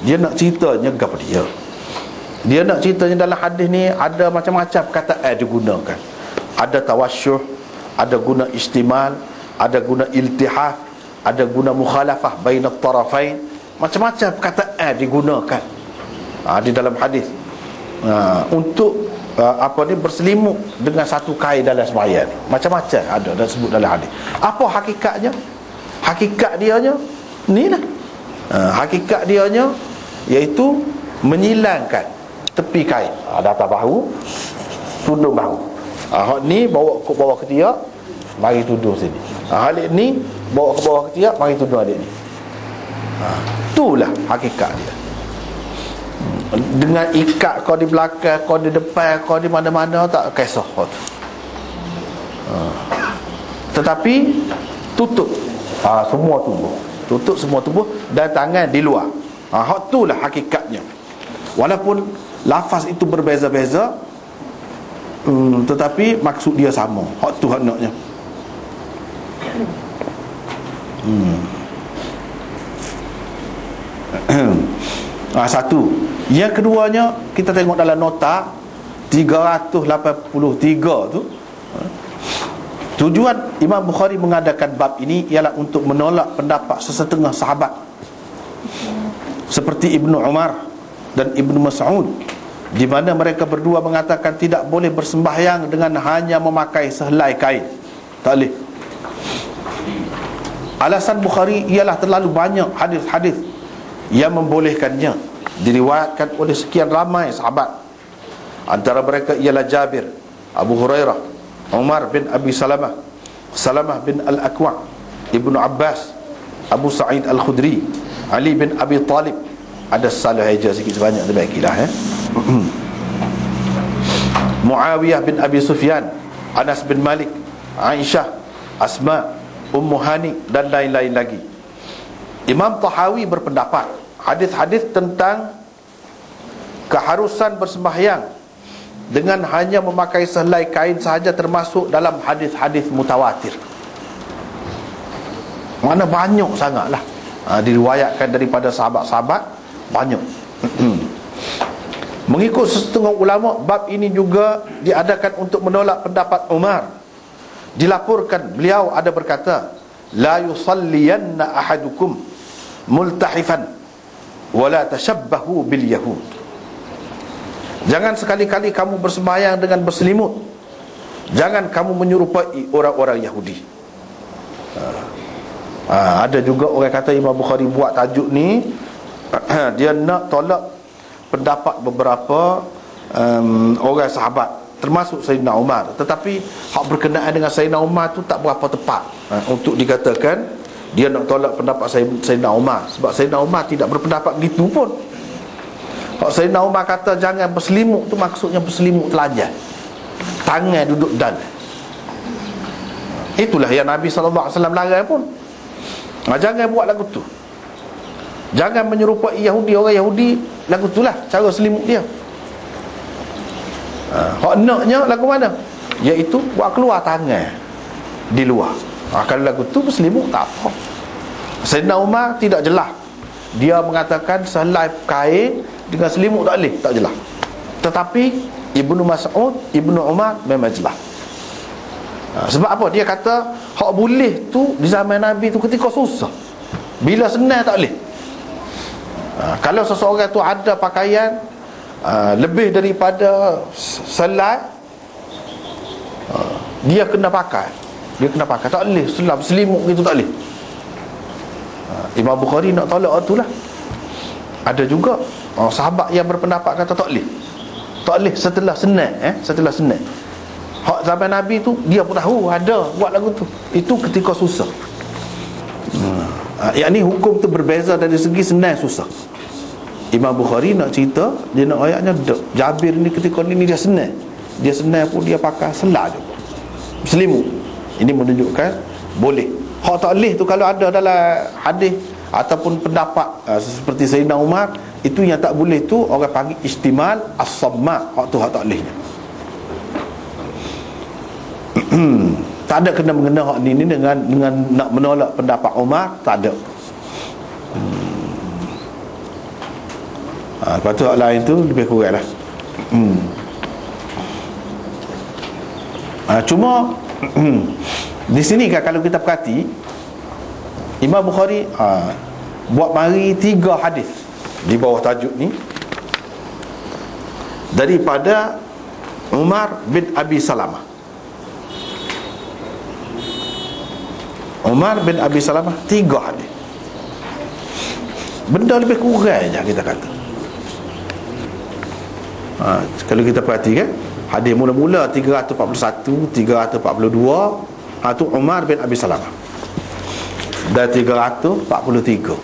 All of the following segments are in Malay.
Dia nak ceritanya kepada dia. Dia nak ceritanya dalam hadis ni ada macam-macam kataan digunakan. Ada tawasyuh, ada guna istimal, ada guna iltihaf, ada guna mukhalafah bainat tarafain. Macam-macam kataan digunakan di dalam hadis untuk berselimut dengan satu kain dalam sembahyang. Macam-macam ada dan sebut dalam hadis. Apa hakikatnya? Hakikat dianya ni lah. Hakikat dianya iaitu menyilangkan tepi kain di atas bahu, tudung bahu. Hak ni bawa ke bawah ketiak, mari tudung sini. Hak ni bawa ke bawah ketiak, mari tudung adik ni. Itulah hakikat dia. Dengan ikat kau di belakang, kau di depan, kau di mana-mana, tak kisah kau tu. Tetapi tutup semua tubuh. Tutup semua tubuh dan tangan di luar. Hak itulah hakikatnya. Walaupun lafaz itu berbeza-beza, tetapi maksud dia sama. Hak tu hak naknya. Satu. Yang keduanya, kita tengok dalam nota 383 tu. Tujuan Imam Bukhari mengadakan bab ini ialah untuk menolak pendapat sesetengah sahabat seperti Ibnu Umar dan Ibnu Mas'ud, di mana mereka berdua mengatakan tidak boleh bersembahyang dengan hanya memakai sehelai kain. Tak boleh. Alasan Bukhari ialah terlalu banyak hadis-hadis yang membolehkannya, diriwayatkan oleh sekian ramai sahabat. Antara mereka ialah Jabir, Abu Hurairah, Umar bin Abi Salamah, Salamah bin Al-Akwa', Ibnu Abbas, Abu Sa'id Al-Khudri, Ali bin Abi Talib. Ada salah aja sikit sebanyak terbaiklah Muawiyah bin Abi Sufyan, Anas bin Malik, Aisyah, Asma, Ummu Hani dan lain-lain lagi. Imam Tahawi berpendapat hadis-hadis tentang keharusan bersembahyang dengan hanya memakai sehelai kain sahaja termasuk dalam hadis-hadis mutawatir. Mana banyak sangatlah diriwayatkan daripada sahabat-sahabat, banyak. Mengikut setengah ulama, bab ini juga diadakan untuk menolak pendapat Umar. Dilaporkan beliau ada berkata, la yusalliyanna ahadukum multahifan wala tashabbahu bil yahud. Jangan sekali-kali kamu bersembahyang dengan berselimut. Jangan kamu menyerupai orang-orang Yahudi. Ada juga orang kata Imam Bukhari buat tajuk ni dia nak tolak pendapat beberapa orang sahabat, termasuk Sayyidina Umar. Tetapi hak berkenaan dengan Sayyidina Umar tu tak berapa tepat untuk dikatakan dia nak tolak pendapat Sayyidina Umar. Sebab Sayyidina Umar tidak berpendapat begitu pun. Hak Sayyidina Umar kata jangan berselimut tu maksudnya berselimut telanjang, tangan duduk dalam. Itulah yang Nabi SAW larang pun. Jangan buat lagu tu. Jangan menyerupai Yahudi, orang Yahudi lagu itulah cara selimut dia. Hak naknya lagu mana? Iaitu buat keluar tangan di luar. Kalau lagu tu berselimut tak apa. Sayyidina Umar tidak jelas. Dia mengatakan sehelai kain dengan selimut tak boleh, tak jelas. Tetapi Ibnu Mas'ud, Ibnu Umar memang jelas. Sebab apa? Dia kata hak boleh tu di zaman Nabi tu ketika susah. Bila senang tak boleh. Kalau seseorang tu ada pakaian lebih daripada selai, dia kena pakai. Dia kena pakai. Tak boleh selimut gitu, tak boleh. Imam Bukhari nak tolak itulah. Ada juga sahabat yang berpendapat kata tak boleh. Tak boleh setelah senang, setelah senang. Hak zaman Nabi tu dia pun tahu ada buat lagu tu. Itu ketika susah. Yang ni hukum tu berbeza dari segi senang susah. Imam Bukhari nak cerita, dia nak ayatnya Jabir ni ketika ni dia senang. Dia senang pun dia pakai selah je, selimut. Ini menunjukkan boleh. Hak tak boleh tu kalau ada dalam hadis ataupun pendapat seperti Sayyidina Umar, itu yang tak boleh tu orang panggil istimal as-samma. Hak tu hak tak bolehnya. Tak ada kena mengena hak ni dengan nak menolak pendapat Umar, tak ada. Lepas tu hak lain tu lebih kurang lah. Cuma di sini kan kalau kita perhati, Imam Bukhari buat mari 3 hadis di bawah tajuk ni daripada Umar bin Abi Salamah. Umar bin Abi Salamah 3 hadis. Benda lebih kurang je kita kata. Kalau kita perhatikan hadis mula-mula 341, 342, tu Umar bin Abi Salamah. Dan 343.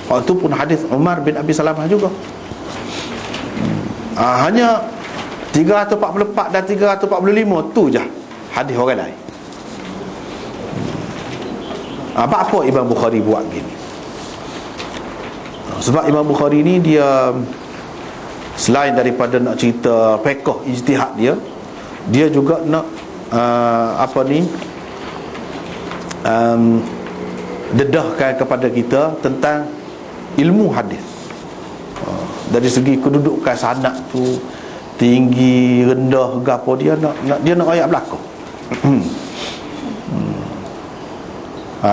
Waktu pun hadis Umar bin Abi Salamah juga. Hanya 344 dan 345 tu je hadis orang lain. Apa Imam Bukhari buat gini? Sebab Imam Bukhari ni dia selain daripada nak cerita fiqh ijtihad dia juga nak dedahkan kepada kita tentang ilmu hadis. Dari segi kedudukan sanad tu, tinggi, rendah, gapo, dia nak ayat belakang.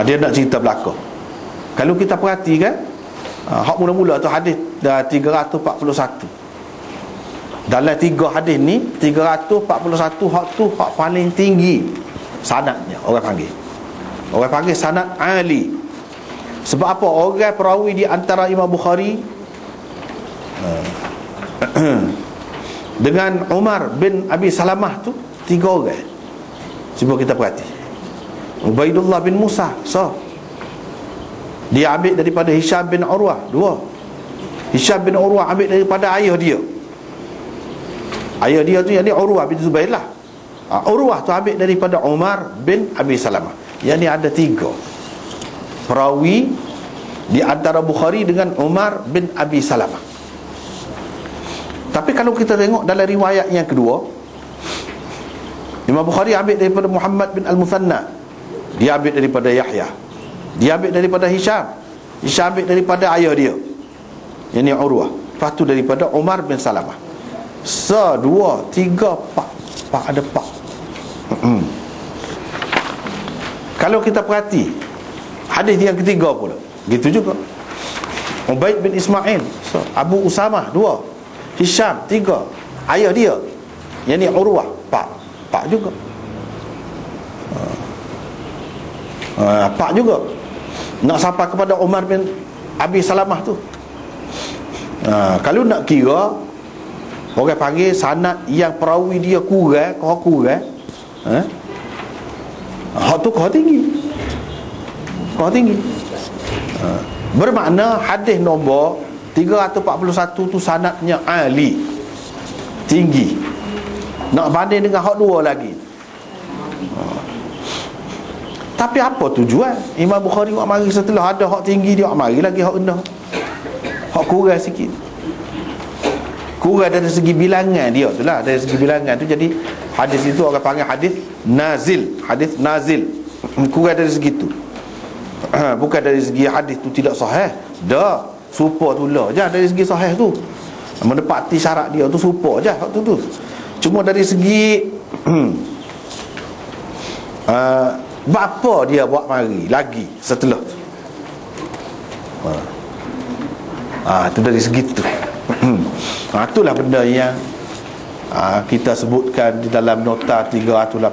Dia nak cerita belakang. Kalau kita perhatikan hak mula-mula tu hadis 341. Dalam 3 hadis ni 341 hak tu hak paling tinggi sanadnya orang panggil sanad ali. Sebab apa? Orang perawi di antara Imam Bukhari dengan Umar bin Abi Salamah tu 3 orang. Cuba kita perhati. Ubaidullah bin Musa, dia ambil daripada Hisham bin Urwah, 2. Hisham bin Urwah ambil daripada ayah dia. Ayah dia tu yang ni Urwah bin Zubair lah. Urwah tu ambil daripada Umar bin Abi Salamah. Yang ni ada 3 perawi di antara Bukhari dengan Umar bin Abi Salamah. Tapi kalau kita tengok dalam riwayat yang kedua, Imam Bukhari ambil daripada Muhammad bin Al-Muthanna, dia ambil daripada Yahya, dia ambil daripada Hisham ambil daripada ayah dia, yang ni Urwah. Lepas tu daripada Umar bin Salamah. 2, 3, 4 ada 4. Kalau kita perhati hadis yang ketiga pula gitu juga. Ubaid bin Ismail, Abu Usamah 2, Hisham 3, ayah dia yang ni Urwah 4 juga. 4 juga nak sampai kepada Umar bin Abi Salamah tu. Kalau nak kira, orang panggil sanad yang perawi dia kurang, hak tu kau tinggi. Bermakna hadis nombor 341 tu sanadnya ali, tinggi. Nak banding dengan hak 2 lagi. Tapi apa tujuan Imam Bukhari buat mari setelah ada hak tinggi dia mari lagi hak rendah, hak kurang sikit, kurang dari segi bilangan dia tu lah. Dari segi bilangan tu jadi hadis itu orang panggil hadis nazil, kurang dari segi tu. Bukan dari segi hadis tu tidak sahih, dah super tu lah je. Dari segi sahih tu menepati syarat dia tu super je hak tu. Cuma dari segi apa dia buat mari lagi setelah itu dari segitu. Itulah benda yang kita sebutkan di dalam nota 385.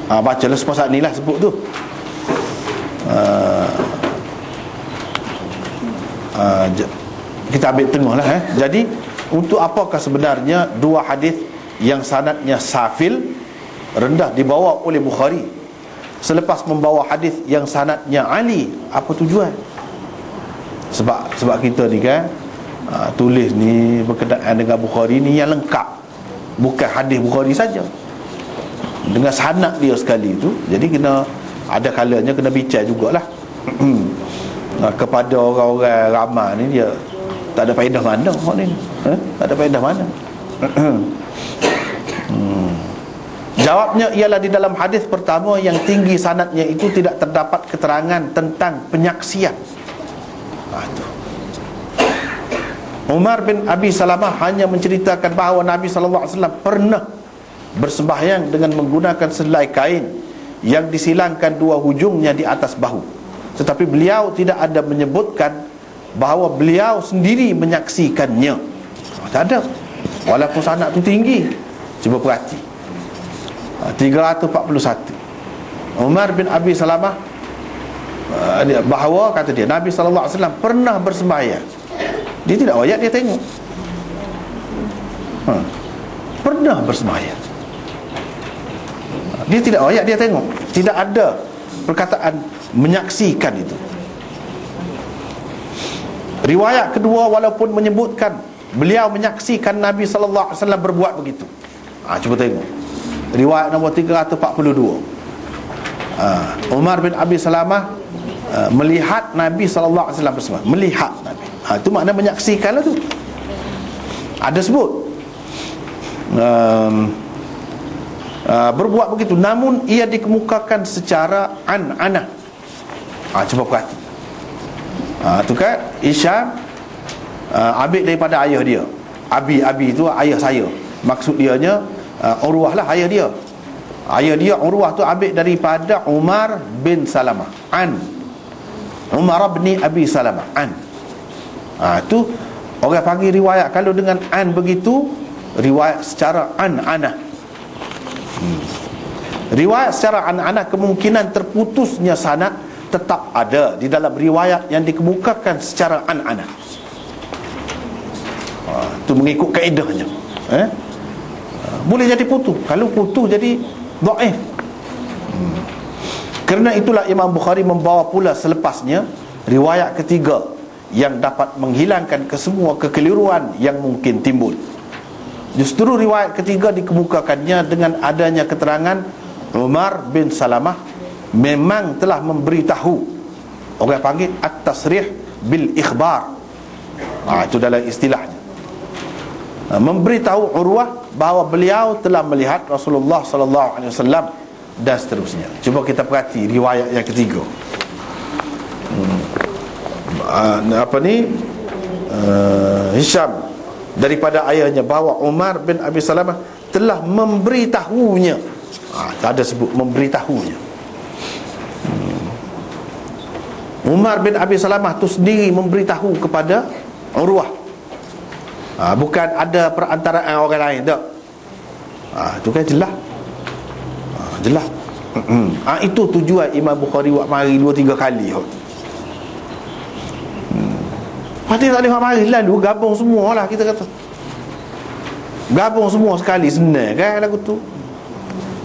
Bacalah semua saat ni lah sebut tu. Kita ambil tengah lah. Jadi untuk apakah sebenarnya 2 hadis yang sanadnya safil, rendah, dibawa oleh Bukhari selepas membawa hadis yang sanadnya ali? Apa tujuan? Sebab kita ni kan tulis ni berkenaan dengan Bukhari ni yang lengkap, bukan hadis Bukhari saja, dengan sanad dia sekali tu. Jadi kena ada kalanya kena bincang jugalah kepada orang-orang ramai ni. Dia tak ada faedah mana ni, tak ada faedah mana. Jawabnya ialah di dalam hadis pertama yang tinggi sanadnya itu tidak terdapat keterangan tentang penyaksian. Itu. Umar bin Abi Salamah hanya menceritakan bahawa Nabi SAW pernah bersembahyang dengan menggunakan selai kain yang disilangkan dua hujungnya di atas bahu. Tetapi beliau tidak ada menyebutkan bahawa beliau sendiri menyaksikannya. Tak ada. Walaupun sanad tu tinggi. Cuba perhati, 341. Umar bin Abi Salamah bahawa, kata dia, Nabi SAW pernah bersembahyang. Dia tidak ayat dia tengok. Pernah bersembahyang. Dia tidak ayat dia tengok. Tidak ada perkataan menyaksikan itu. Riwayat kedua walaupun menyebutkan beliau menyaksikan Nabi SAW berbuat begitu. Cuba tengok riwayat nombor 342. Umar bin Abi Salamah melihat Nabi SAW bersama. Melihat Nabi, itu makna menyaksikan lah tu. Ada sebut berbuat begitu, namun ia dikemukakan secara an-anah. Cuba perhati, tu kan Isyam ambil daripada ayah dia. Abi itu ayah saya. Maksud dia nya Urwah lah ayah dia. Ayah dia Urwah tu ambil daripada Umar bin Salamah, an Umar bin Abi Salamah, an. Tu orang panggil riwayat kalau dengan an begitu, riwayat secara an-anah. Riwayat secara an-anah kemungkinan terputusnya sanad tetap ada di dalam riwayat yang dikemukakan secara an-anah. Itu mengikut kaedahnya. Boleh jadi putus. Kalau putus jadi dhaif. Kerana itulah Imam Bukhari membawa pula selepasnya riwayat ketiga yang dapat menghilangkan kesemua kekeliruan yang mungkin timbul. Justru riwayat ketiga dikemukakannya dengan adanya keterangan Umar bin Salamah memang telah memberitahu, orang panggil at-tasrih bil ikhbar. Itu dalam istilahnya, memberitahu Urwah bahawa beliau telah melihat Rasulullah SAW dan seterusnya. Cuba kita perhati riwayat yang ketiga. Hisham daripada ayahnya bahawa Umar bin Abi Salamah telah memberitahunya. Ada sebut memberitahunya. Umar bin Abi Salamah tu sendiri memberitahu kepada Urwah. Bukan ada perantaraan orang lain, tak. Itu kan jelas. Jelas. Itu tujuan Imam Bukhari buat mari 2-3 kali. Hadis tak boleh buat mari lalu gabung semua lah, kita kata gabung semua sekali, senang kan lagu tu.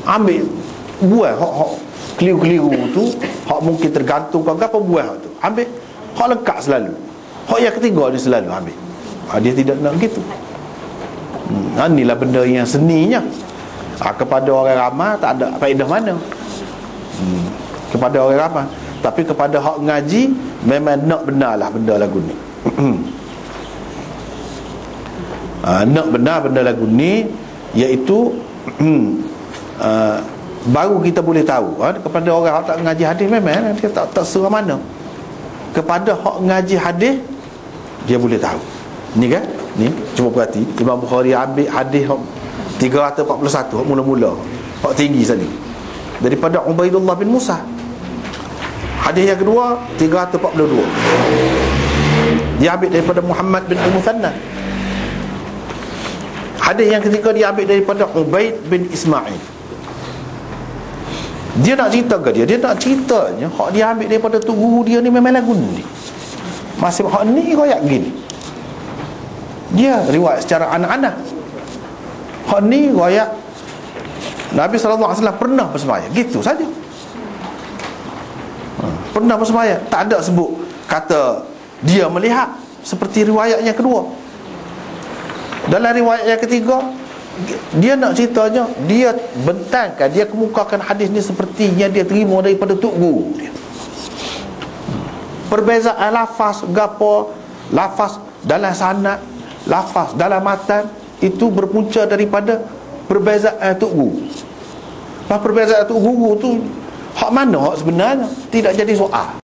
Ambil buah hak keliru-keliru tu, hak mungkin tergantung kau apa buah tu. Ambil hak lengkap selalu. Hak yang ketiga ni selalu ambil. Dia tidak nak gitu. Inilah benda yang seninya. Kepada orang ramai tak ada faedah mana. Kepada orang ramai. Tapi kepada hak ngaji memang nak benarlah benda lagu ni. Nak benar benda lagu ni, iaitu baru kita boleh tahu. Kepada orang hak tak ngaji hadis memang dia tak serah mana. Kepada hak ngaji hadis dia boleh tahu. Ni kan, ni cuba perhati, Imam Bukhari ambil hadis 341 hak mula-mula, hak tinggi sekali, daripada Ubaidullah bin Musa. Hadis yang kedua 342 dia ambil daripada Muhammad bin Al-Muthanna. Hadis yang ketiga dia ambil daripada Ubaid bin Ismail. Dia nak cerita ke dia nak ceritanya hak dia ambil daripada tu guru dia ni memang lagu ni. Masih hak ni royak gini. Dia riwayat secara anak-anak. Hak ni riwayat Nabi SAW pernah bersembahyang, gitu saja. Pernah bersembahyang, tak ada sebut kata dia melihat seperti riwayat yang kedua. Dalam riwayat yang ketiga dia nak ceritanya, dia bentangkan, dia kemukakan hadis ni sepertinya dia terima daripada tok guru dia. Perbezaan lafaz gapo, lafaz dalam sanad, lafaz dalam matan itu berpunca daripada perbezaan tok guru. Perbezaan tok guru tu hak mana hak sebenarnya tidak jadi soal.